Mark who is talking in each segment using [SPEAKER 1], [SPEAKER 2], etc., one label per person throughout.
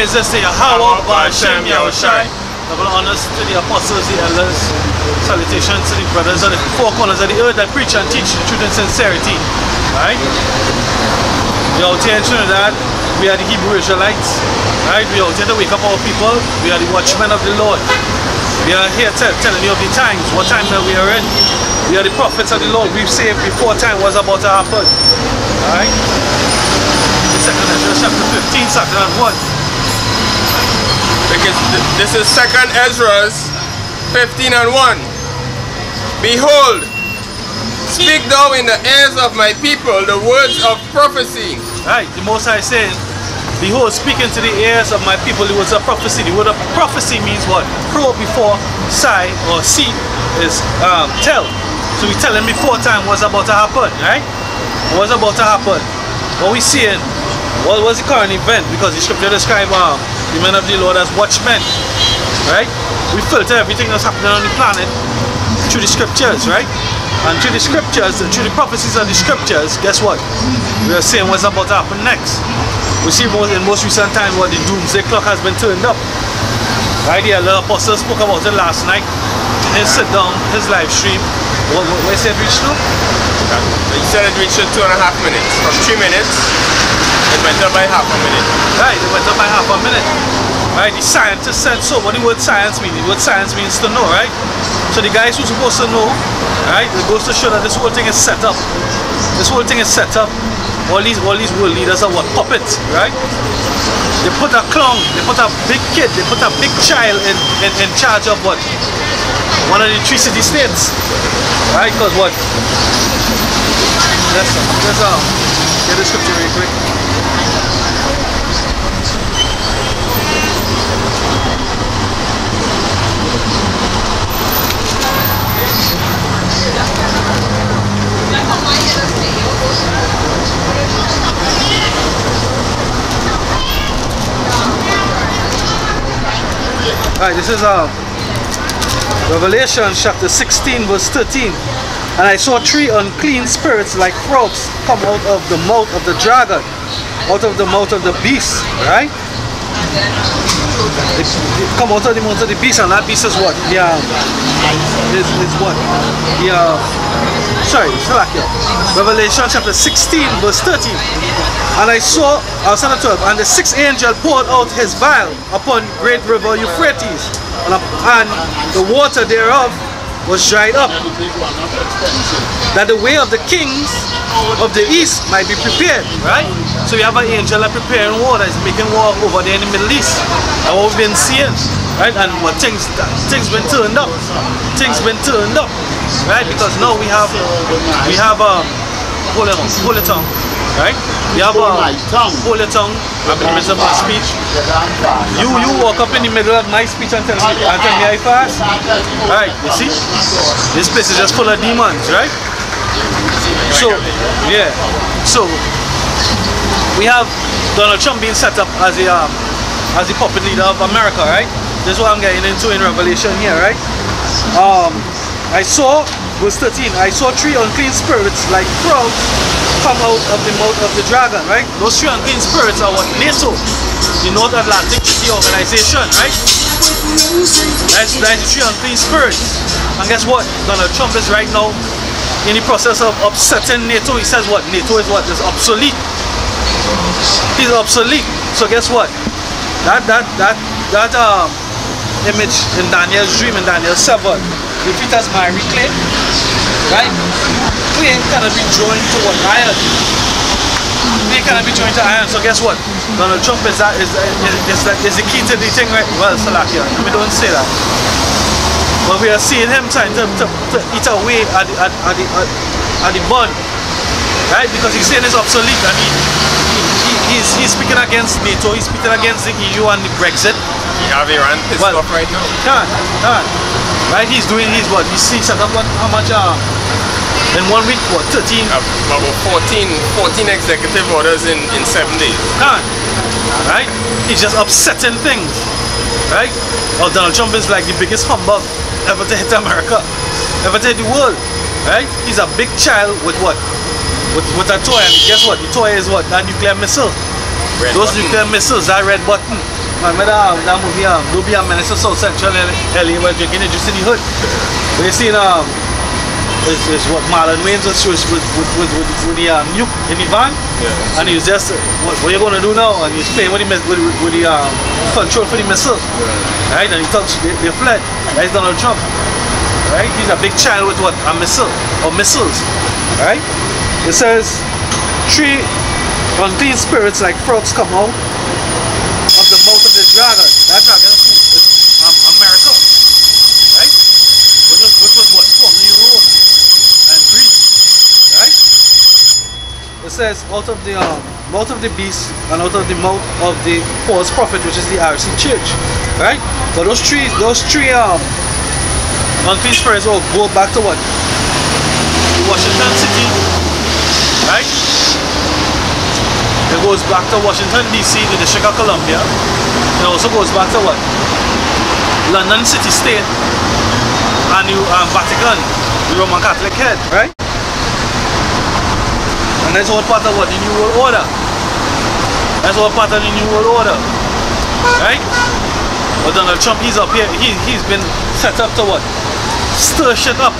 [SPEAKER 1] praises to Yahweh, Hashem, Yahushai. Double honors to the apostles, the elders. Salutations to the brothers of the four corners of the earth that preach and teach the truth in sincerity. Right? We are out here in Trinidad. We are the Hebrew Israelites. Right? We are out here to wake up our people. We are the watchmen of the Lord. We are here telling you of the times, what time that we are in. We are the prophets of the Lord. We've saved before time was about to happen. Alright? Second Ezra chapter 15, starting at 1.
[SPEAKER 2] Because this is Second Ezra's 15 and 1. Behold, speak thou in the ears of my people the words of prophecy.
[SPEAKER 1] Right, the Most High saying, behold, speaking to the ears of my people the words of prophecy. The word of prophecy means what? Pro before sigh or see is tell. So we telling before time what's about to happen, right? What's about to happen? What we seeing? What was the current event? Because the scripture describes the men of the Lord as watchmen, right? We filter everything that's happening on the planet through the scriptures, right? And through the scriptures, through the prophecies of the scriptures, guess what? We are saying what's about to happen next. We see in most recent times what the doomsday clock has been turned up. Right here, the apostle spoke about it last night in his sit down, his live stream. Where said it reached now?
[SPEAKER 2] He said it reached 2.5 minutes. From 3 minutes, it went up by half a minute.
[SPEAKER 1] Right, it went up by half a minute. Right, the scientists said so. What the word science means? The word science means to know, right? So the guys who's supposed to know, right, it goes to show that this whole thing is set up. This whole thing is set up. All these world leaders are what? Puppets, right? They put a clown, they put a big kid, they put a big child in charge of what? One of the 3 city-states. Right, because what? Let's get the scripture really quick. Alright, this is Revelation chapter 16 verse 13. And I saw 3 unclean spirits like frogs come out of the mouth of the dragon, out of the mouth of the beast, right? They come out of the mouth of the beast, and that beast is what? Is what? Revelation chapter 16 verse 13. And I saw, verse 12, and the 6th angel poured out his vial upon great river Euphrates, and the water thereof was dried up, that the way of the kings of the east might be prepared, right? So we have an angel that preparing war, that is making war over there in the Middle East. And what we've been seeing, right? And what things been turned up. Things been turned up, right? Because now we have hold it on, right? We have hold your tongue in the midst of my speech. You walk up in the middle of my speech and tell me I fast. Right, you see? This place is just full of demons, right? So, yeah. So we have Donald Trump being set up as the puppet leader of America, right? This is what I'm getting into in Revelation here, right? I saw, verse 13, I saw 3 unclean spirits like frogs come out of the mouth of the dragon, right? Those 3 unclean spirits are what? NATO, the North Atlantic Treaty Organization, right? That's the 3 unclean spirits. And guess what? Donald Trump is right now in the process of upsetting NATO. He says what? NATO is what? Is obsolete. He's obsolete. So guess what? That image in Daniel's dream, in Daniel 7, the feet as miry clay, right? Clay cannot be joined to what? Iron. Clay cannot be joined to iron. So guess what? Donald Trump is the key to the thing, right? Well, Salakia, we don't say that. But we are seeing him trying to eat away at the bun, right? Because he's saying it's obsolete, and he's speaking against NATO, he's speaking against the EU and the Brexit.
[SPEAKER 2] You have Iran pissed off right now.
[SPEAKER 1] Can't. Right? He's doing his what? He set up what? How much? In 1 week, what? 13?
[SPEAKER 2] About 14 executive orders in 7 days.
[SPEAKER 1] Can't. Right? He's just upsetting things. Right? Oh, Donald Trump is like the biggest humbug ever to hit America, ever to hit the world. Right? He's a big child with what? With a toy, and guess what? The toy is what? That nuclear missile. Those nuclear missiles, that red button. man, that movie, Don't Be a Menace to South Central LA, where drinking it just in the hood. But you see, is what Marlon Wayans was with the nuke in the van, yeah. And he was just, what are you going to do now? And he's playing with the control for the missile, yeah. Right? And he talks, they fled. That's Donald Trump, right? He's a big child with what? A missile or missiles, right? It says 3 unclean spirits like frogs come out of the mouth of the dragon. That dragon is America, right? Which was what? Formerly Rome and Greece, right? It says out of the mouth of the beast and out of the mouth of the false prophet, which is the RC Church, right? But those three unclean spirits will go back to what? Washington City, right? It goes back to Washington DC, the District of Columbia. It also goes back to what? London City State and the Vatican, the Roman Catholic head, right? And that's all part of what? The New World Order. That's all part of the New World Order, right? But Donald Trump, he's up here, he's been set up to what? Stir shit up.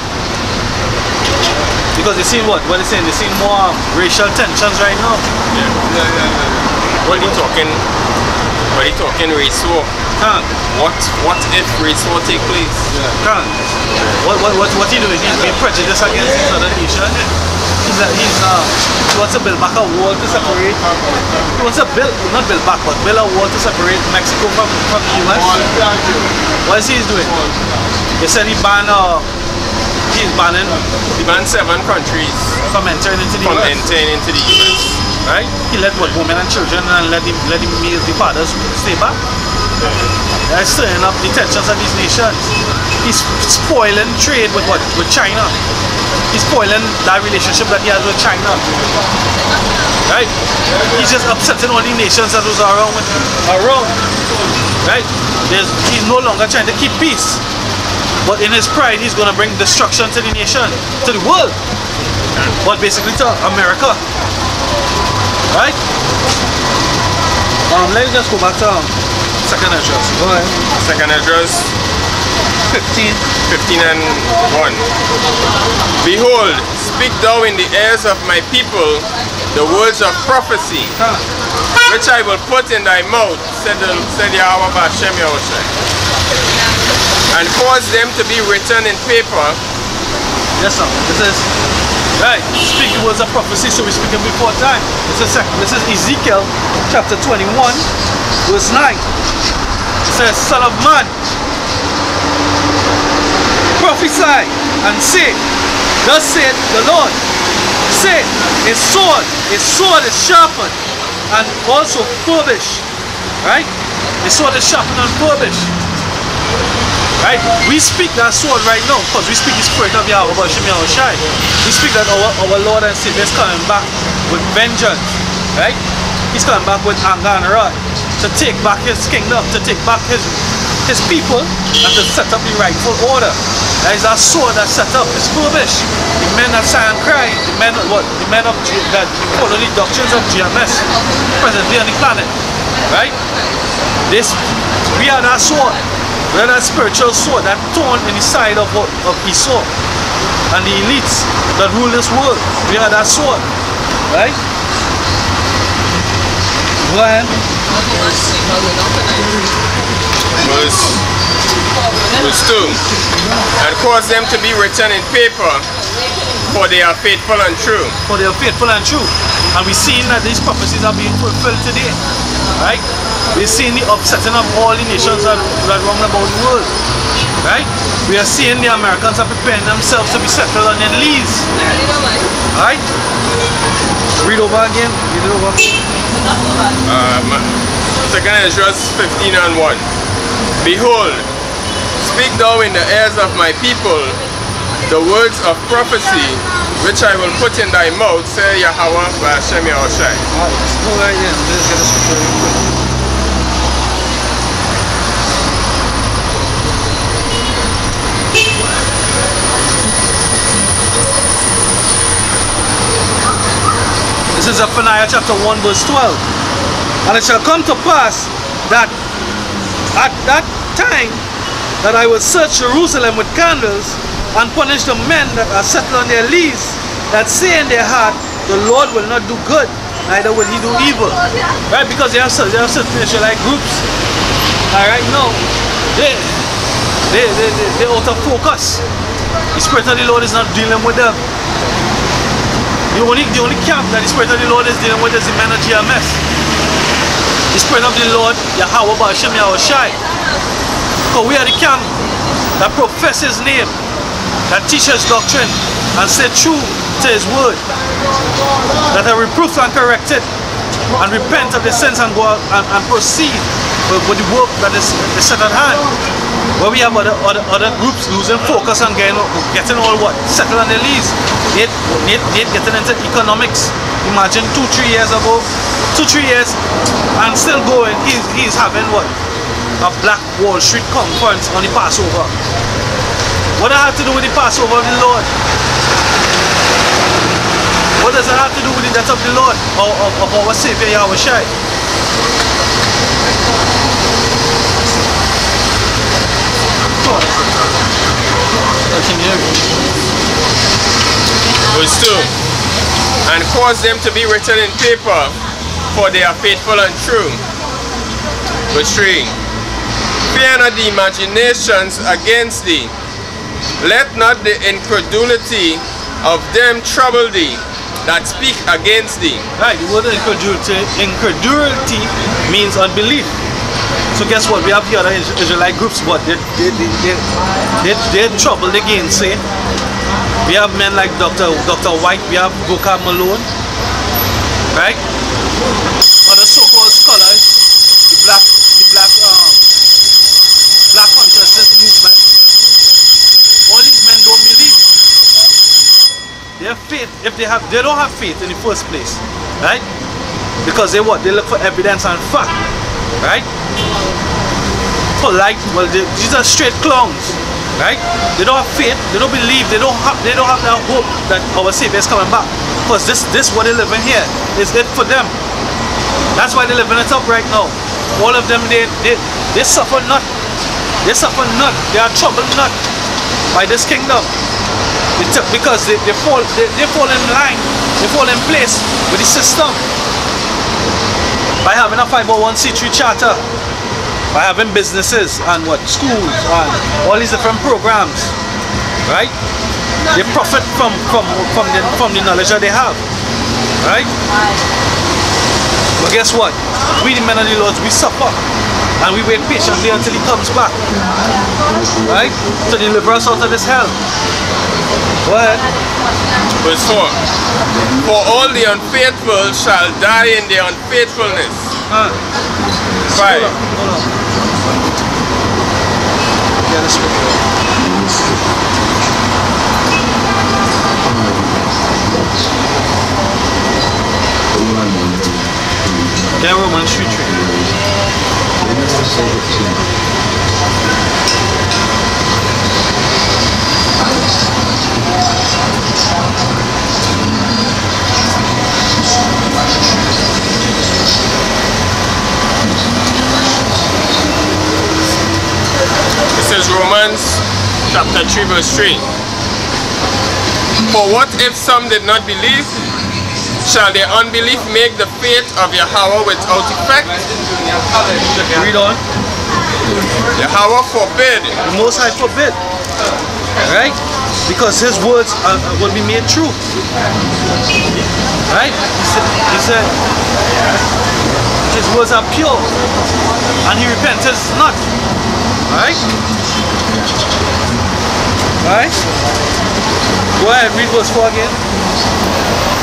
[SPEAKER 1] Because they see what? What they saying? They see more racial tensions right now.
[SPEAKER 2] Yeah. What are you talking? What are you talking? Race war?
[SPEAKER 1] Can't.
[SPEAKER 2] What if race war take place?
[SPEAKER 1] Yeah. Can't. What he doing? He's being prejudiced against these other nations. He wants to build back a wall to separate. He wants to not build back, but build a wall to separate Mexico from the US. What is he doing? They said he banned. He banned 7 countries from entering into the US. Right? He let what, women and children, and let him male the fathers stay back. That's stirring up the tensions of these nations. He's spoiling trade with what? With China. He's spoiling that relationship that he has with China. Right? He's just upsetting all the nations that was around. Right? He's no longer trying to keep peace. But in his pride, he's going to bring destruction to the nation, to the world. But basically to America. Right? Let me just go back to 2nd Ezra. Go ahead.
[SPEAKER 2] 2nd Ezra 15 and 1. Behold, speak thou in the ears of my people the words of prophecy, which I will put in thy mouth, said Yahweh B'Hashem Yahushua, and cause them to be written in paper.
[SPEAKER 1] Yes, sir. This is right. Speak the words of prophecy, so we're speaking before time. This is Ezekiel chapter 21, verse 9. It says, Son of man, prophesy and say, thus saith the Lord. Say, a sword is sharpened and also furbished. Right? A sword is sharpened and furbished. Right? We speak that sword right now because we speak the spirit of Yahweh B'Hashem Yahushai. We speak that our Lord and Savior is coming back with vengeance. Right? He's coming back with anger and wrath to take back his kingdom, to take back his people, and to set up the rightful order. There is a sword that's set up, it's furbished. The men that sigh and cry, the men that follow the doctrines of GMS presently on the planet. Right? We are that sword. We are that spiritual sword, that thorn in the side of Esau and the elites that rule this world. We are that sword. Right? Go ahead.
[SPEAKER 2] Verse 2. And cause them to be written in paper, for they are faithful and true.
[SPEAKER 1] For they are faithful and true. And we're seeing that these prophecies are being fulfilled today. Right? We're seeing the upsetting of all the nations that round about the world. Right? We are seeing the Americans are preparing themselves to be settled on their lease. Right? Read over again. Read it over.
[SPEAKER 2] 2nd Ezra 15 and 1. Behold, speak thou in the ears of my people the words of prophecy, which I will put in thy mouth, say Yahweh B'Hashem Yahushai.
[SPEAKER 1] Go right in. Let's get a scripture real quick. This is Zephaniah chapter 1 verse 12. And it shall come to pass that at that time that I will search Jerusalem with candles and punish the men that are settled on their lees, that say in their heart, the Lord will not do good, neither will he do evil. Right? Because there are certain Israelite groups. Alright, no. They out of focus. The Spirit of the Lord is not dealing with them. The only camp that the Spirit of the Lord is dealing with is the men of GMS. The Spirit of the Lord, Yahweh Ba'ashem Yahushai. Because we are the camp that profess his name, that teaches doctrine and stay true to his word, that are reproved and corrected and repent of the sins and go out and proceed with the work that is set at hand. Where we have other groups losing focus and getting all what? Settled on their leaves. They getting into economics. Imagine 2-3 years ago, 2-3 years and still going, he's having what? A Black Wall Street conference on the Passover. What does that have to do with the Passover of the Lord? What does that have to do with the death of the Lord or of our Savior Yahushai?
[SPEAKER 2] Verse 2. And cause them to be written in paper, for they are faithful and true. Verse 3. Fear not the imaginations against thee. Let not the incredulity of them trouble thee that speak against thee.
[SPEAKER 1] Right, the word incredulity means unbelief. So guess what? We have the other Israelite groups, but they're troubled again, say. We have men like Dr. White, we have Gokar Malone, right? Other so-called scholars, the black consciousness movement. All these men don't believe. Their faith, they don't have faith in the first place, right? Because they what? They look for evidence and fact, right? Polite, well, these are straight clowns, right? They don't have faith, they don't believe, they don't have that hope that our Savior is coming back. Because this what they live in here is it for them. That's why they're living it up right now. All of them, they suffer not. They suffer not. They are troubled not by this kingdom. Because they fall in line, they fall in place with the system. By having a 501c3 charter, by having businesses and what? Schools and all these different programs, right? They profit from the knowledge that they have, right? But guess what? We the men of the Lord, we suffer and we wait patiently until he comes back, right? To deliver us out of this hell. Go ahead.
[SPEAKER 2] Verse 4. For all the unfaithful shall die in their unfaithfulness. 5.
[SPEAKER 1] Hold on. Yeah, that's good. Yeah, Romans 3:3.
[SPEAKER 2] This is Romans chapter 3 verse 3. For what if some did not believe? Shall their unbelief make the faith of Yahweh without effect?
[SPEAKER 1] Read on.
[SPEAKER 2] Yahweh forbid.
[SPEAKER 1] The Most High forbid. Right? Because his words will be made true. Right? He said his words are pure and he repenteth not. Right? Right? Go ahead, read verse 4 again.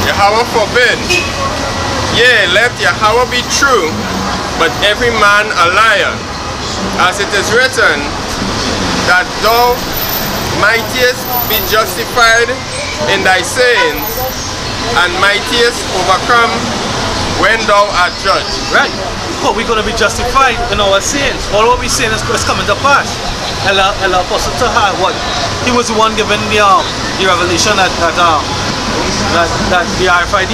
[SPEAKER 2] Yahweh forbid. Yea, let Yahweh be true, but every man a liar. As it is written, that thou mightest be justified in thy sayings, and mightest overcome when thou art judged.
[SPEAKER 1] Right. But we're going to be justified in our sins. All what we're saying is coming to pass. Allah Apostle to her, what? He was the one given the revelation that the RFID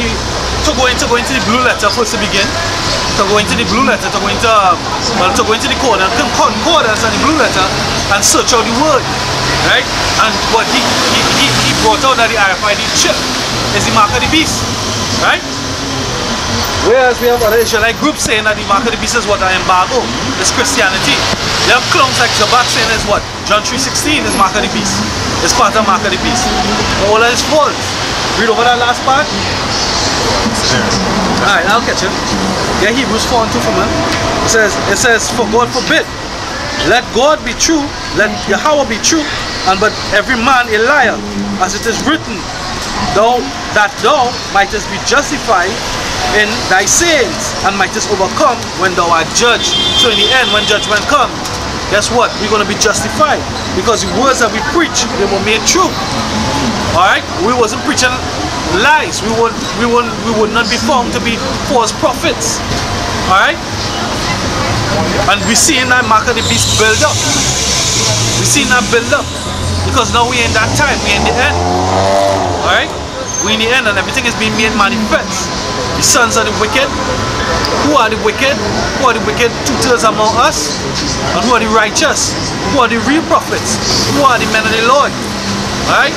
[SPEAKER 1] to go into the blue letter first to begin. to go into the blue letter, to go into the concordance and the blue letter and search out the word, right? And what he brought out that the RFID chip is the mark of the beast, right? Whereas we have other Israelite groups saying that the mark of the beast is what I embargo, it's Christianity. You have clones like Zabak saying is what? John 3:16 is mark of the beast. It's part of mark of the beast. But all that is false. Read over that last part. Alright, I'll catch it. Yeah, Hebrews 4:2 for me. It says, for God forbid, let God be true, let Yahweh be true, and but every man a liar, as it is written, thou mightest be justified in thy sayings, and mightest overcome when thou art judged. So in the end, when judgment comes, guess what? We're going to be justified, because the words that we preach, they were made true. Alright? We wasn't preaching lies. We would not be found to be false prophets. Alright? And we're seeing that mark of the beast build up. We're seeing that build up. Because now we're in that time, we're in the end. Alright? We're in the end and everything is being made manifest. The sons of the wicked. Who are the wicked? Who are the wicked tutors among us? And who are the righteous? Who are the real prophets? Who are the men of the Lord? Alright?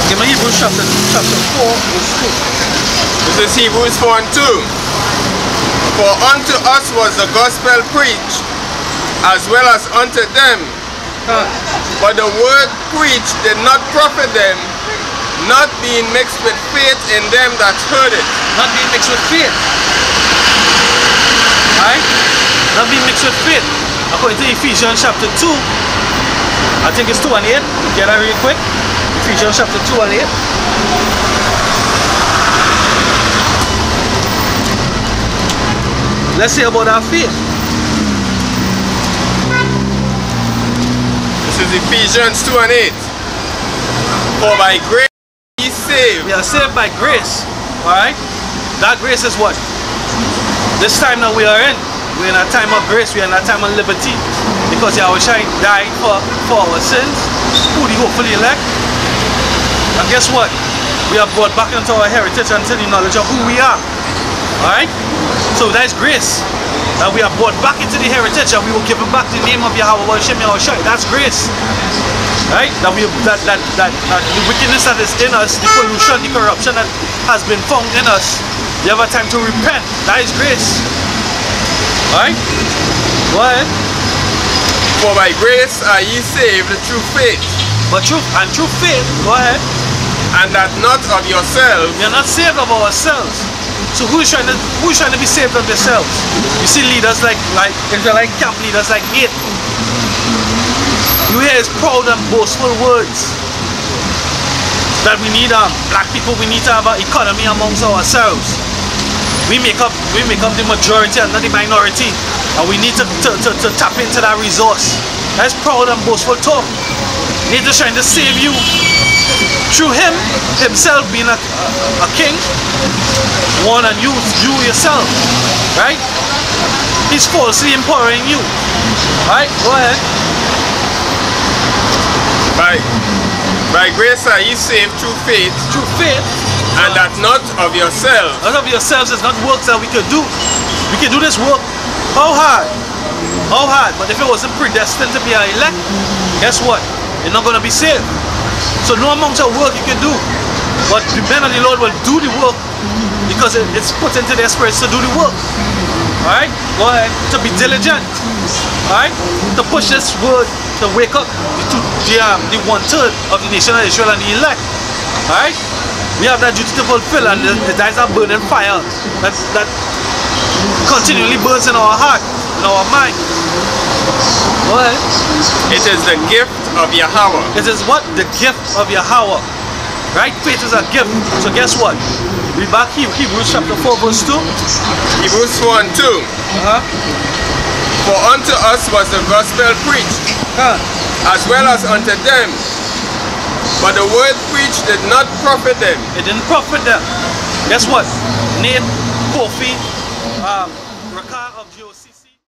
[SPEAKER 1] Give me Hebrews chapter 4, verse 2.
[SPEAKER 2] This is Hebrews 4:2. For unto us was the gospel preached, as well as unto them. But the word preached did not profit them, not being mixed with faith in them that heard it.
[SPEAKER 1] Not being mixed with faith. Alright? Not being mixed with faith. According to Ephesians chapter 2, I think it's 2 and 8. Get that real quick. Ephesians chapter 2 and 8. Let's see about our faith.
[SPEAKER 2] This is Ephesians 2 and 8. For by grace ye saved.
[SPEAKER 1] We are saved by grace. Alright? That grace is what? This time that we are in. We're in a time of grace. We're in a time of liberty. Because Yahweh died for our sins. Who the hopefully elect. And guess what? We are brought back into our heritage and to the knowledge of who we are. Alright? So that's grace. That we are brought back into the heritage and we will give back the name of Yahweh. That's grace. Right? That the wickedness that is in us, the pollution, the corruption that has been found in us, you have a time to repent. That is grace. Alright? Go ahead.
[SPEAKER 2] For by grace are ye saved through faith.
[SPEAKER 1] But through faith, go ahead.
[SPEAKER 2] And that not of yourselves.
[SPEAKER 1] We are not saved of ourselves. So who's trying to be saved of themselves? You see leaders like Israelite camp leaders like it. You hear his proud and boastful words that we need black people, we need to have an economy amongst ourselves. We make up the majority and not the minority, and we need to tap into that resource. That's proud and boastful talk. He's just trying to save you through himself being a king, one, and you yourself, right? He's falsely empowering you. Right? Go ahead.
[SPEAKER 2] By grace are ye saved through faith.
[SPEAKER 1] Through faith.
[SPEAKER 2] And that not of yourselves.
[SPEAKER 1] Not of yourselves is not works that we could do. We can do this work. How hard? How hard? But if it wasn't predestined to be an elect, guess what? You're not going to be saved. So no amount of work you can do. But the men of the Lord will do the work because it's put into their spirits to do the work. Alright? Go ahead. To be diligent. Alright? To push this word, to wake up the 1/3 of the nation of Israel and the elect. Alright? We have that duty to fulfill, and that is a burning fire that continually burns in our heart, in our mind. Go ahead.
[SPEAKER 2] It is the gift of Yahweh.
[SPEAKER 1] It is what? The gift of Yahweh. Right? Faith is a gift. So guess what? We back here, Hebrews chapter 4 verse 2.
[SPEAKER 2] Hebrews 4 and 2. For unto us was the gospel preached, as well as unto them. But the word preached did not profit them.
[SPEAKER 1] It didn't profit them. Guess what? Nate, Kofi, Raka of Joseph.